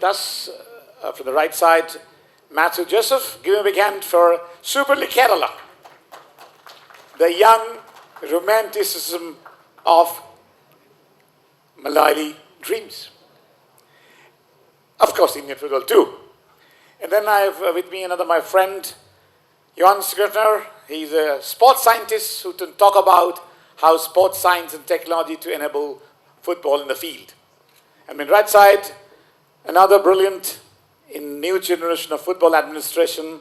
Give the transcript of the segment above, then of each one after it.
us from the right side, Mathew Joseph. Give him a big hand for Super League Kerala. The young romanticism of Malayali dreams. Of course, Indian football too. And then I have with me my friend, Johannes Grafinger. He's a sports scientist who can talk about how sports science and technology to enable football in the field. And on the right side, another brilliant in new generation of football administration,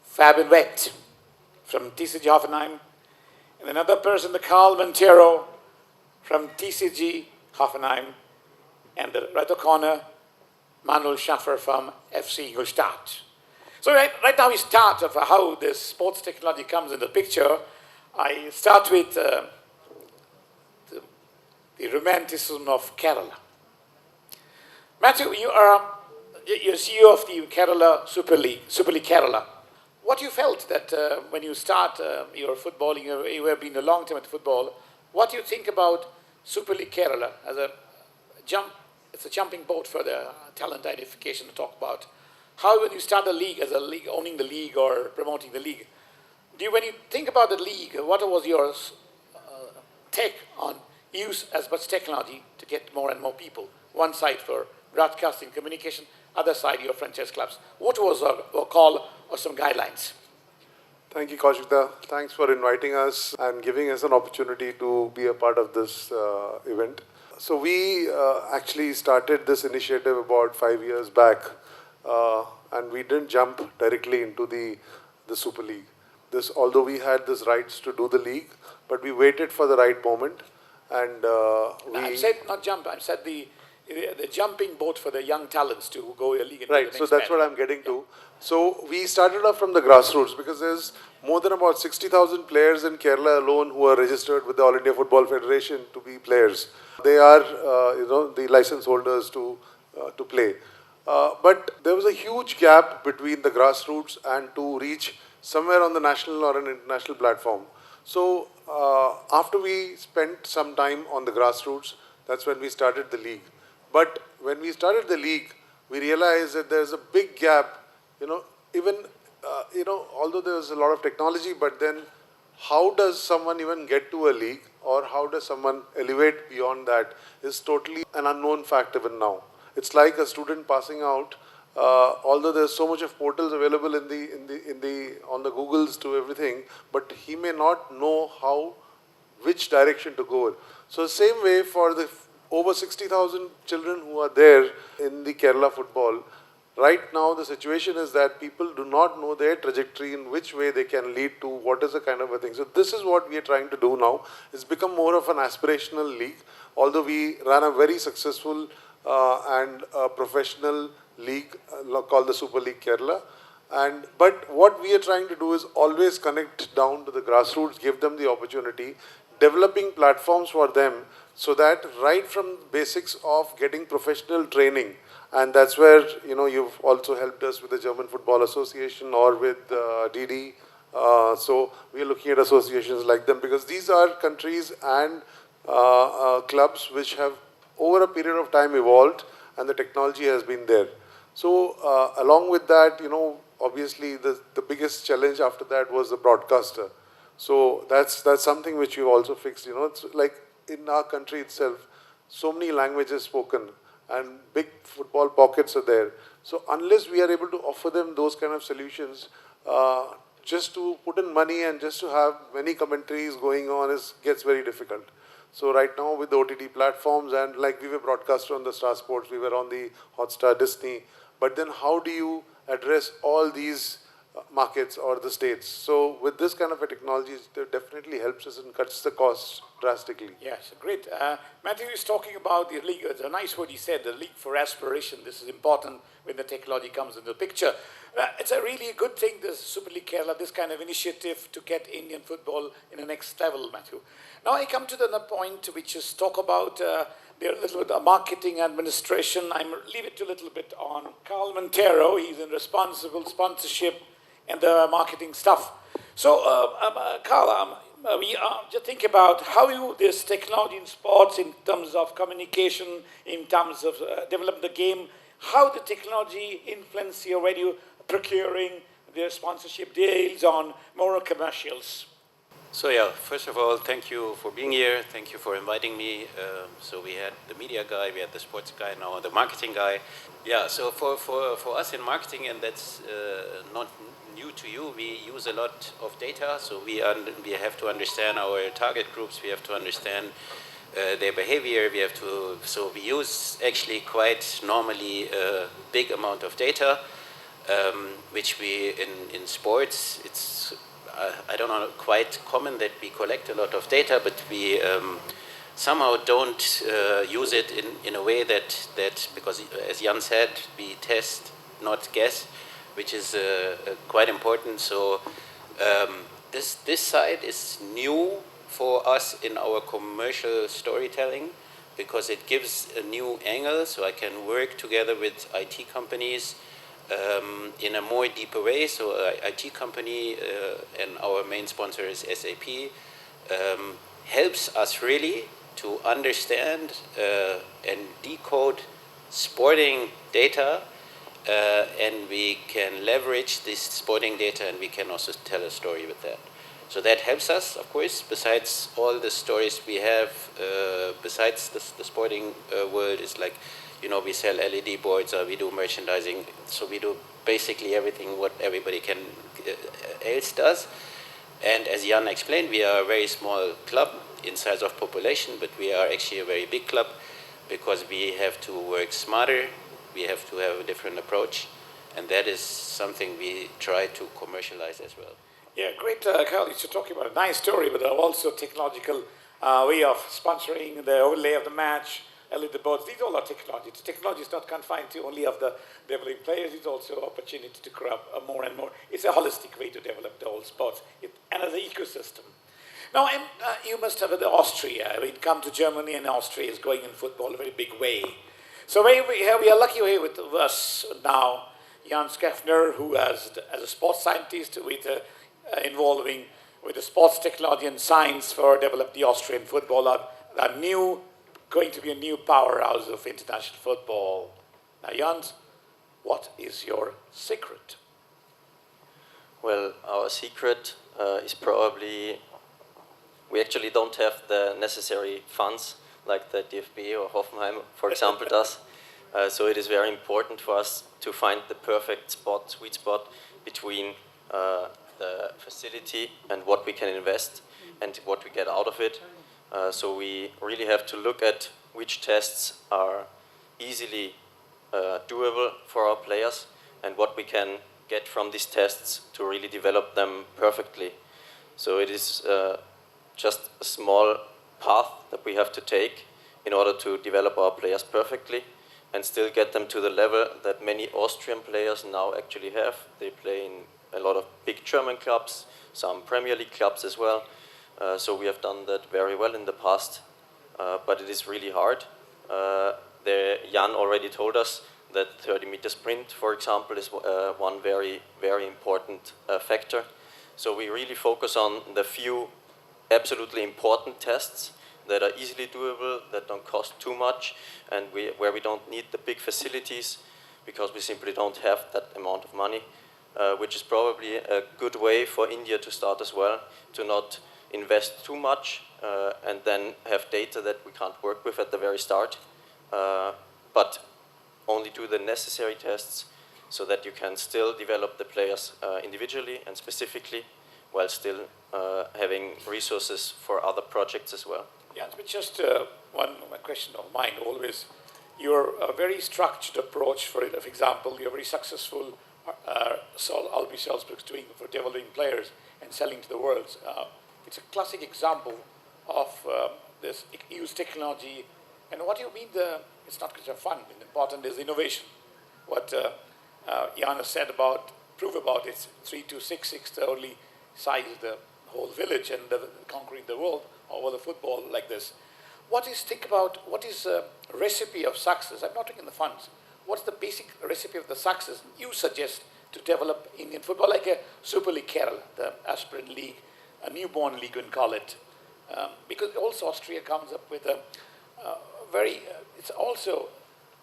Fabian Wett from TCG Hoffenheim. And another person, the Carl Montero from TCG Hoffenheim. And the right corner, Manuel Schaffer from FC Ingolstadt. So right now we start of how this sports technology comes in the picture. I start with the romanticism of Kerala. Mathew, you're CEO of the Kerala Super League Kerala. What you felt that when you start your footballing, you have been a long time at football, what do you think about Super League Kerala as it's a jumping boat for the talent identification to talk about. How when you start a league, as a league, owning the league or promoting the league, when you think about the league, what was your take on use as much technology to get more and more people? One side for broadcasting, communication, other side your franchise clubs. What was our call or some guidelines? Thank you, Kaushik. Thanks for inviting us and giving us an opportunity to be a part of this event. So we actually started this initiative about 5 years back, and we didn't jump directly into the Super League. Although we had this rights to do the league, but we waited for the right moment, and I said not jump. I said the jumping boat for the young talents to go a league. And right. So that's what I'm getting to. So we started off from the grassroots because there's more than about 60,000 players in Kerala alone who are registered with the All India Football Federation to be players. They are, the license holders to play. But there was a huge gap between the grassroots and to reach somewhere on the national or an international platform. So after we spent some time on the grassroots, that's when we started the league. But when we started the league, we realized that there's a big gap, although there's a lot of technology, but then how does someone even get to a league or how does someone elevate beyond that is totally an unknown fact even now. It's like a student passing out, although there's so much of portals available on the Googles to everything, but he may not know which direction to go. So same way for the over 60,000 children who are there in the Kerala football, right now the situation is that people do not know their trajectory in which way they can lead to what is a kind of a thing. So this is what we are trying to do now. It's become more of an aspirational league, although we ran a very successful and professional league called the Super League Kerala. But what we are trying to do is always connect down to the grassroots, give them the opportunity, developing platforms for them so that right from basics of getting professional training, and that's where you've also helped us with the German Football Association or with DD. So we are looking at associations like them because these are countries and clubs which have over a period of time evolved and the technology has been there. So along with that, obviously the biggest challenge after that was the broadcaster. So that's something which we've also fixed. It's like in our country itself, so many languages spoken and big football pockets are there. So unless we are able to offer them those kind of solutions, just to put in money and just to have many commentaries going on gets very difficult. So right now with the OTT platforms and like we were broadcaster on the Star Sports, we were on the Hotstar Disney, but then how do you address all these markets or the states? So with this kind of a technology, it definitely helps us and cuts the costs drastically. Yes, great. Mathew is talking about the league. It's a nice word he said, the league for aspiration. This is important when the technology comes into the picture. It's a really good thing, this Super League Kerala, this kind of initiative to get Indian football in the next level, Mathew. Now I come to the point which is talk about a little bit of marketing administration. I'm leave it a little bit on Carl Montero. He's in responsible sponsorship and the marketing stuff. So, Carl, we just think about how this technology in sports, in terms of communication, in terms of developing the game, how the technology influence your radio procuring their sponsorship deals on moral commercials. So yeah, first of all, thank you for being here. Thank you for inviting me. So we had the media guy, we had the sports guy, now the marketing guy. Yeah, so for us in marketing, and that's not new to you, we use a lot of data. So we have to understand our target groups. We have to understand their behavior. So we use actually quite normally a big amount of data, which we in sports it's. I don't know, quite common that we collect a lot of data, but we somehow don't use it in a way that because as Jan said, we test, not guess, which is quite important. So this side is new for us in our commercial storytelling because it gives a new angle, so I can work together with IT companies in a more deeper way. So IT company and our main sponsor is SAP helps us really to understand and decode sporting data, and we can leverage this sporting data and we can also tell a story with that. So that helps us, of course, besides all the stories we have, besides the sporting world is like, you know, we sell LED boards, we do merchandising, so we do basically everything what everybody else does. And as Jan explained, we are a very small club in size of population, but we are actually a very big club because we have to work smarter, we have to have a different approach, and that is something we try to commercialize as well. Yeah, great, Carl. You're talking about a nice story, but also technological way of sponsoring the overlay of the match, LED boards. These all are technology. The technology is not confined to only of the developing players. It's also an opportunity to grow up more and more. It's a holistic way to develop the whole sports and as an ecosystem. Now, you must have the Austria. When it comes to Germany, and Austria is going in football a very big way. So we are lucky here with us now, Johannes Grafinger, who as a sports scientist with involving with the sports technology and science for develop the Austrian football are going to be a new powerhouse of international football. Now, Jans, what is your secret? Well, our secret is probably we actually don't have the necessary funds like the DFB or Hoffenheim, for example, does. So it is very important for us to find the perfect sweet spot between the facility and what we can invest and what we get out of it. So we really have to look at which tests are easily doable for our players and what we can get from these tests to really develop them perfectly. So it is just a small path that we have to take in order to develop our players perfectly and still get them to the level that many Austrian players now actually have. They play in a lot of big German clubs, some Premier League clubs as well. So we have done that very well in the past, but it is really hard. Jan already told us that 30-meter sprint, for example, is one very, very important factor. So we really focus on the few absolutely important tests that are easily doable, that don't cost too much, and where we don't need the big facilities because we simply don't have that amount of money, which is probably a good way for India to start as well, to not invest too much and then have data that we can't work with at the very start, but only do the necessary tests so that you can still develop the players individually and specifically while still having resources for other projects as well. Yeah, but just one question of mine always. Your very structured approach, for example, you're very successful, Albi Salzburg's doing for developing players and selling to the world. It's a classic example of this use technology. And what do you mean it's not just fun, the important is innovation. What Johannes said prove about it's 3266, the only size of the whole village and conquering the world over the football like this. What is a recipe of success? I'm not talking the funds. What's the basic recipe of the success you suggest to develop Indian football, like a Super League Kerala, the aspirant league, a newborn league, we can call it, because also Austria comes up with a very, it's also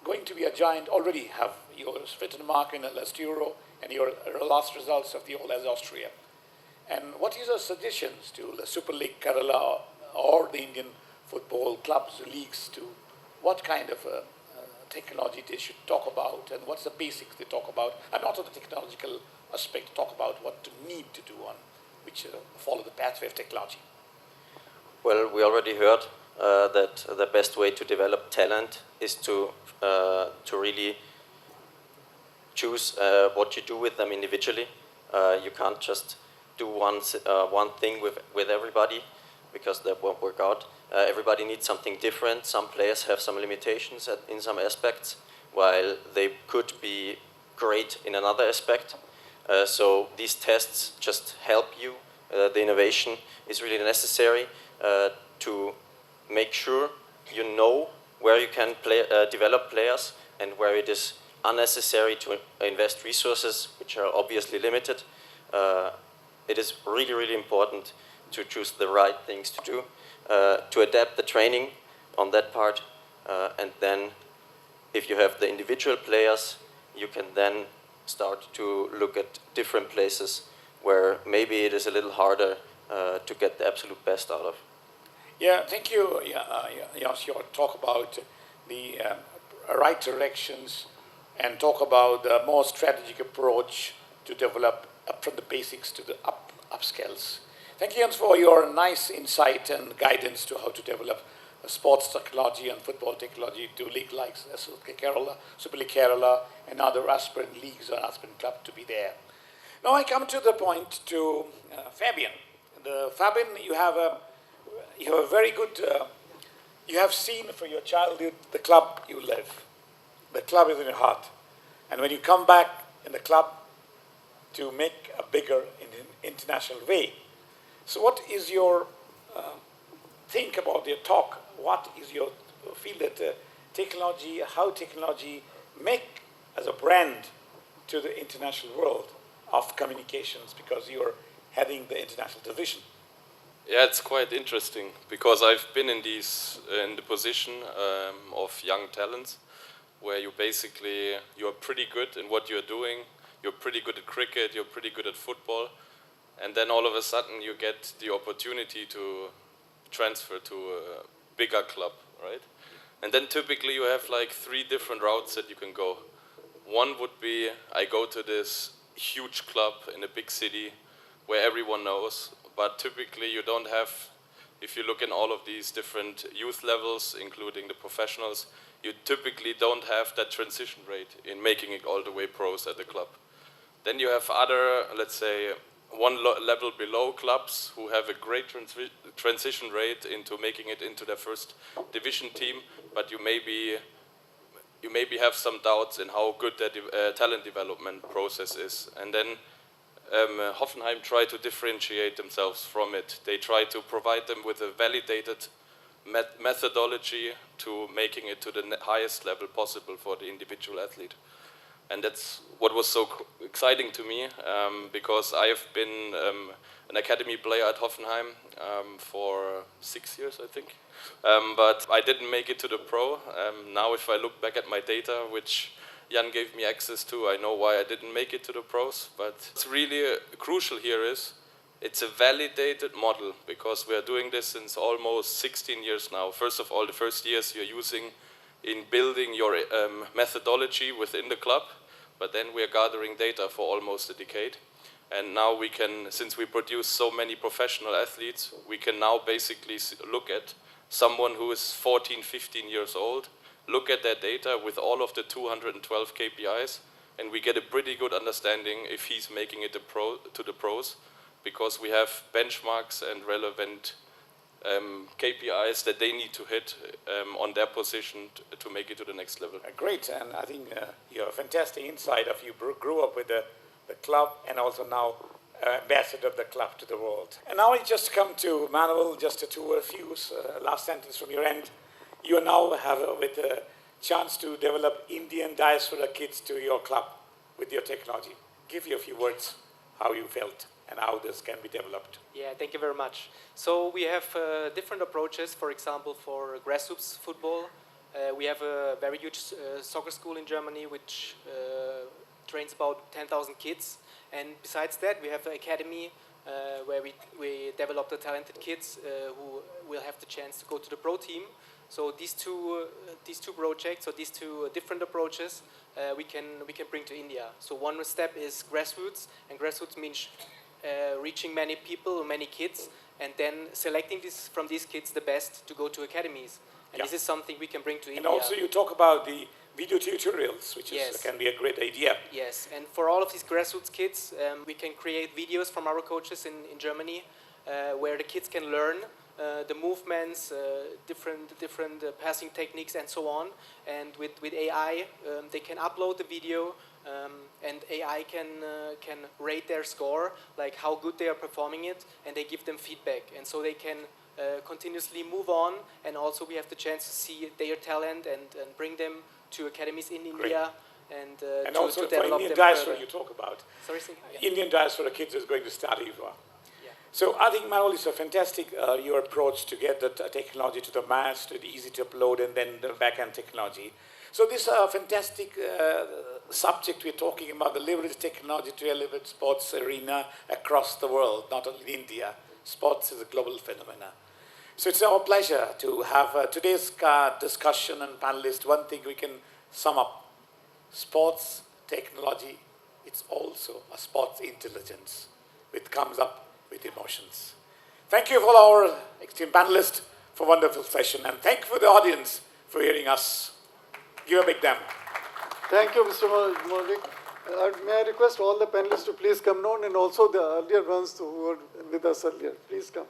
going to be a giant, already have your Spitzenmark in the last Euro and your last results of the LAZ Austria. And what is your suggestions to the Super League Kerala or the Indian football clubs, leagues, to what kind of technology they should talk about, and what's the basics they talk about, and not on the technological aspect, talk about what to need to do on which follow the pathway of technology? Well, we already heard that the best way to develop talent is to really choose what you do with them individually. You can't just do one thing with everybody, because that won't work out. Everybody needs something different. Some players have some limitations in some aspects, while they could be great in another aspect. So these tests just help you. The innovation is really necessary to make sure you know where you can develop players and where it is unnecessary to invest resources, which are obviously limited. It is really, really important to choose the right things to do, to adapt the training on that part, and then if you have the individual players, you can then start to look at different places where maybe it is a little harder to get the absolute best out of. Yeah, thank you, Jans. You talk about the right directions and talk about the more strategic approach to develop up from the basics to the upscales. Thank you, Jans, for your nice insight and guidance to how to develop sports technology and football technology to league like Kerala, Super League Kerala, and other aspirant leagues or aspirant clubs to be there. Now I come to the point to Fabian. Fabian, you have a very good, you have seen from your childhood the club you live. The club is in your heart. And when you come back in the club to make a bigger international way, so what is your think about your talk? What is your feel that technology, how technology make as a brand to the international world of communications, because you're heading the international division? Yeah, it's quite interesting because I've been in the position of young talents where you're pretty good in what you're doing. You're pretty good at cricket, you're pretty good at football, and then all of a sudden you get the opportunity to transfer to a bigger club, right? And then typically you have like 3 different routes that you can go. One would be, I go to this huge club in a big city where everyone knows, but typically you don't have, if you look in all of these different youth levels, including the professionals, you typically don't have that transition rate in making it all the way pros at the club. Then you have other, let's say, one level below clubs who have a great transition rate into making it into their first division team, but you maybe have some doubts in how good their talent development process is. And then Hoffenheim try to differentiate themselves from it. They try to provide them with a validated methodology to making it to the highest level possible for the individual athlete. And that's what was so exciting to me, because I have been an academy player at Hoffenheim for 6 years, I think. But I didn't make it to the pro. Now if I look back at my data, which Jan gave me access to, I know why I didn't make it to the pros. But what's really crucial here is it's a validated model, because we are doing this since almost 16 years now. First of all, the first years you're using in building your methodology within the club, but then we are gathering data for almost a decade. And now we can, since we produce so many professional athletes, we can now basically look at someone who is 14, 15 years old, look at their data with all of the 212 KPIs, and we get a pretty good understanding if he's making it to the pros, because we have benchmarks and relevant KPIs that they need to hit on their position to make it to the next level. Great, and I think you have a fantastic insight of you grew up with the club and also now ambassador of the club to the world. And now I just come to Manuel, just a few last sentence from your end. You now have with a chance to develop Indian diaspora kids to your club with your technology. Give you a few words how you felt and how this can be developed. Yeah, thank you very much. So we have different approaches. For example, for grassroots football, we have a very huge soccer school in Germany which trains about 10,000 kids. And besides that, we have an academy where we develop the talented kids who will have the chance to go to the pro team. So these two projects, or these two different approaches, we can bring to India. So one step is grassroots, and grassroots means reaching many people, many kids, and then selecting from these kids the best to go to academies. And this is something we can bring to India. And also you talk about the video tutorials, which Yes. can be a great idea. Yes, and for all of these grassroots kids, we can create videos from our coaches in Germany where the kids can learn the movements, different passing techniques, and so on. And with AI, they can upload the video, and AI can rate their score, like how good they are performing it, and they give them feedback. And so they can continuously move on, and also we have the chance to see their talent and bring them to academies in India. And Also to for develop Indian them diaspora further. you talk about. Sorry, yeah. Indian diaspora kids is going to study as well. Yeah. So I think, Manuel, it's a fantastic your approach to get the technology to the mass, to the easy to upload, and then the back-end technology. So this is a fantastic subject we're talking about, the leverage technology to elevate sports arena across the world, not only in India. Sports is a global phenomenon. So it's our pleasure to have today's discussion and panelists. One thing we can sum up: sports technology, it's also a sports intelligence which comes up with emotions. Thank you for our esteemed panelists for a wonderful session, and thank you for the audience for hearing us. Give a big damn. Thank you, Mr. Moulik. May I request all the panelists to please come down, and also the earlier ones who were with us earlier. Please come.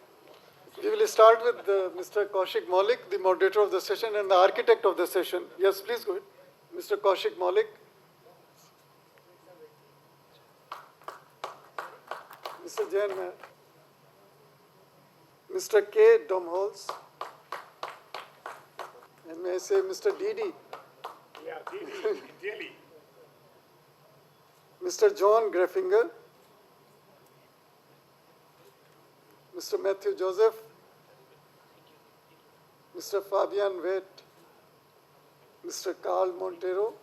We will start with Mr. Kaushik Moulik, the moderator of the session and the architect of the session. Yes, please go ahead. Mr. Kaushik Moulik. Mr. Jain, Mr. K. Domholz. And may I say Mr. Didi. Yeah, really. Mr. Johannes Grafinger, Mr. Mathew Joseph, Mr. Fabian Wett, Mr. Carl Montero,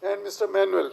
and Mr. Manuel.